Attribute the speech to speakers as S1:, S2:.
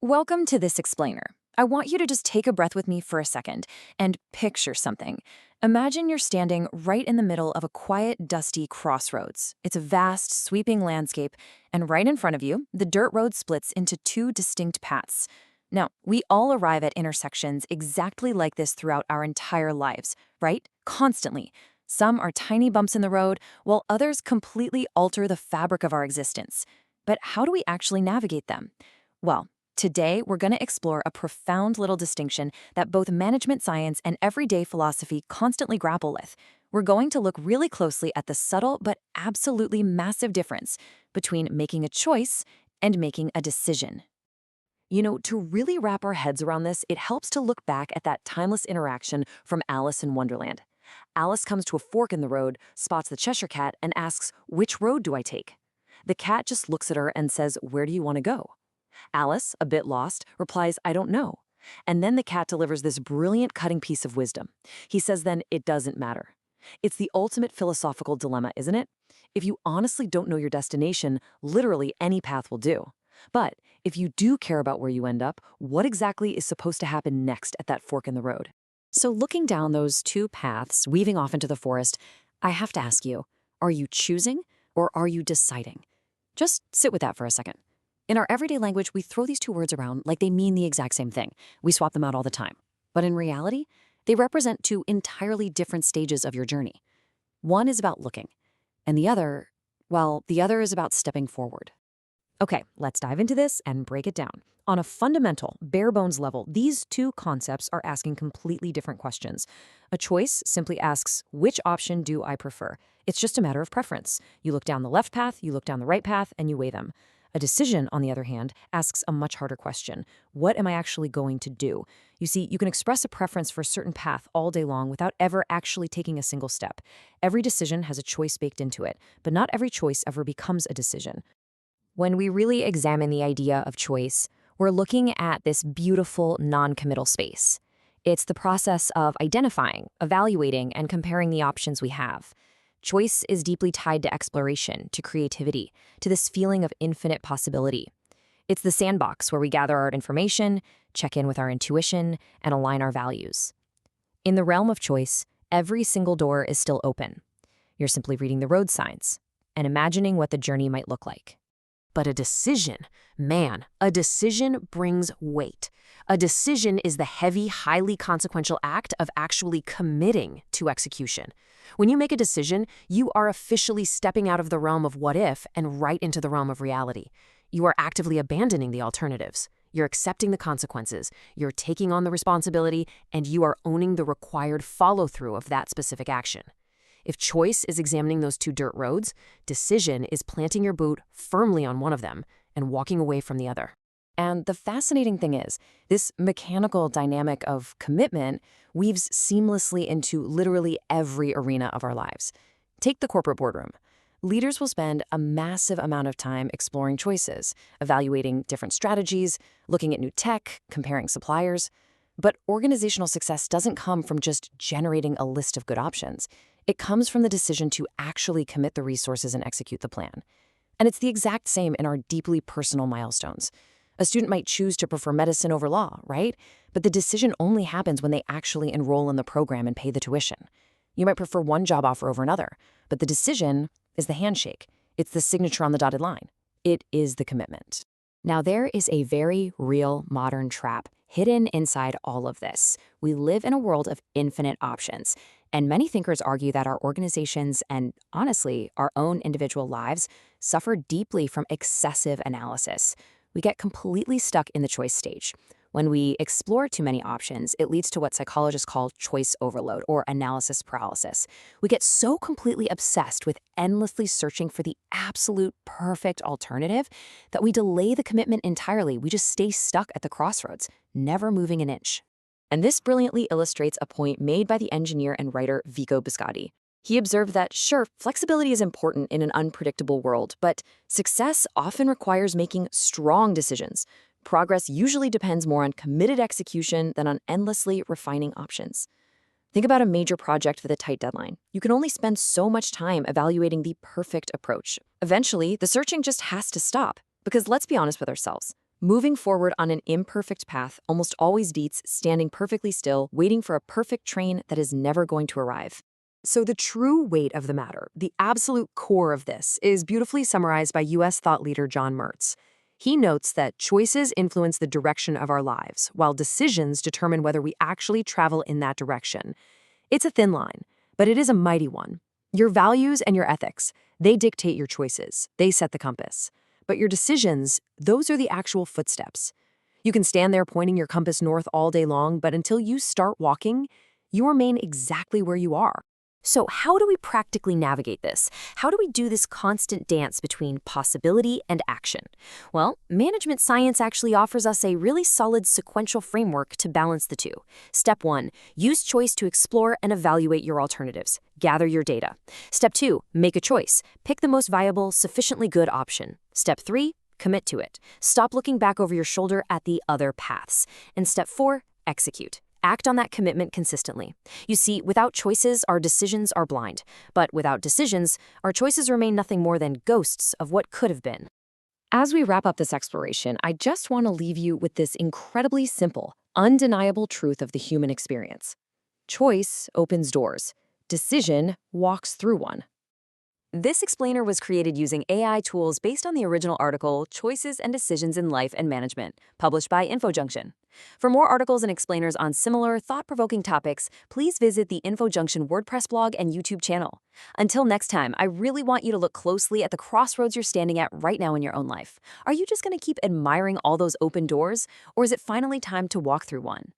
S1: Welcome to This Explainer. I want you to just take a breath with me for a second and picture something. Imagine you're standing right in the middle of a quiet, dusty crossroads. It's a vast, sweeping landscape, and right in front of you, the dirt road splits into two distinct paths. Now, we all arrive at intersections exactly like this throughout our entire lives, right? Constantly. Some are tiny bumps in the road, while others completely alter the fabric of our existence. But how do we actually navigate them? Well, today, we're going to explore a profound little distinction that both management science and everyday philosophy constantly grapple with. We're going to look really closely at the subtle but absolutely massive difference between making a choice and making a decision. To really wrap our heads around this, it helps to look back at that timeless interaction from Alice in Wonderland. Alice comes to a fork in the road, spots the Cheshire Cat, and asks, "Which road do I take?" The cat just looks at her and says, "Where do you want to go?" Alice, a bit lost, replies, "I don't know." And then the cat delivers this brilliant cutting piece of wisdom. He says then, "It doesn't matter." It's the ultimate philosophical dilemma, isn't it? If you honestly don't know your destination, literally any path will do. But if you do care about where you end up, what exactly is supposed to happen next at that fork in the road? So looking down those two paths, weaving off into the forest, I have to ask you, are you choosing or are you deciding? Just sit with that for a second. In our everyday language, we throw these two words around like they mean the exact same thing. We swap them out all the time. But in reality, they represent two entirely different stages of your journey. One is about looking, and the other is about stepping forward. Okay, let's dive into this and break it down. On a fundamental, bare bones level, these two concepts are asking completely different questions. A choice simply asks, which option do I prefer? It's just a matter of preference. You look down the left path, you look down the right path, and you weigh them. A decision, on the other hand, asks a much harder question. What am I actually going to do? You see, you can express a preference for a certain path all day long without ever actually taking a single step. Every decision has a choice baked into it, but not every choice ever becomes a decision. When we really examine the idea of choice, we're looking at this beautiful non-committal space. It's the process of identifying, evaluating, and comparing the options we have. Choice is deeply tied to exploration, to creativity, to this feeling of infinite possibility. It's the sandbox where we gather our information, check in with our intuition, and align our values. In the realm of choice, every single door is still open. You're simply reading the road signs and imagining what the journey might look like. But a decision, man, a decision brings weight. A decision is the heavy, highly consequential act of actually committing to execution. When you make a decision, you are officially stepping out of the realm of what if and right into the realm of reality. You are actively abandoning the alternatives. You're accepting the consequences. You're taking on the responsibility, and you are owning the required follow-through of that specific action. If choice is examining those two dirt roads, decision is planting your boot firmly on one of them and walking away from the other. And the fascinating thing is, this mechanical dynamic of commitment weaves seamlessly into literally every arena of our lives. Take the corporate boardroom. Leaders will spend a massive amount of time exploring choices, evaluating different strategies, looking at new tech, comparing suppliers. But organizational success doesn't come from just generating a list of good options. It comes from the decision to actually commit the resources and execute the plan. And it's the exact same in our deeply personal milestones. A student might choose to prefer medicine over law, right? But the decision only happens when they actually enroll in the program and pay the tuition. You might prefer one job offer over another, but the decision is the handshake. It's the signature on the dotted line. It is the commitment. Now, there is a very real modern trap hidden inside all of this. We live in a world of infinite options, and many thinkers argue that our organizations and, honestly, our own individual lives suffer deeply from excessive analysis. We get completely stuck in the choice stage. When we explore too many options, it leads to what psychologists call choice overload or analysis paralysis. We get so completely obsessed with endlessly searching for the absolute perfect alternative that we delay the commitment entirely. We just stay stuck at the crossroads, never moving an inch. And this brilliantly illustrates a point made by the engineer and writer Vico Biscotti. He observed that, sure, flexibility is important in an unpredictable world, but success often requires making strong decisions. Progress usually depends more on committed execution than on endlessly refining options. Think about a major project with a tight deadline. You can only spend so much time evaluating the perfect approach. Eventually, the searching just has to stop. Because let's be honest with ourselves. Moving forward on an imperfect path almost always beats standing perfectly still, waiting for a perfect train that is never going to arrive. So, the true weight of the matter, the absolute core of this, is beautifully summarized by U.S. thought leader John Mertz. He notes that choices influence the direction of our lives, while decisions determine whether we actually travel in that direction. It's a thin line, but it is a mighty one. Your values and your ethics, they dictate your choices, they set the compass. But your decisions, those are the actual footsteps. You can stand there pointing your compass north all day long, but until you start walking, you remain exactly where you are. So, how do we practically navigate this? How do we do this constant dance between possibility and action? Well, management science actually offers us a really solid sequential framework to balance the two. Step 1, use choice to explore and evaluate your alternatives. Gather your data. Step 2, make a choice. Pick the most viable, sufficiently good option. Step 3, commit to it. Stop looking back over your shoulder at the other paths. And step 4, execute. Act on that commitment consistently. You see, without choices, our decisions are blind. But without decisions, our choices remain nothing more than ghosts of what could have been. As we wrap up this exploration, I just want to leave you with this incredibly simple, undeniable truth of the human experience. Choice opens doors. Decision walks through one. This explainer was created using AI tools based on the original article, Choices and Decisions in Life and Management, published by InfoJunction. For more articles and explainers on similar, thought-provoking topics, please visit the InfoJunction WordPress blog and YouTube channel. Until next time, I really want you to look closely at the crossroads you're standing at right now in your own life. Are you just going to keep admiring all those open doors, or is it finally time to walk through one?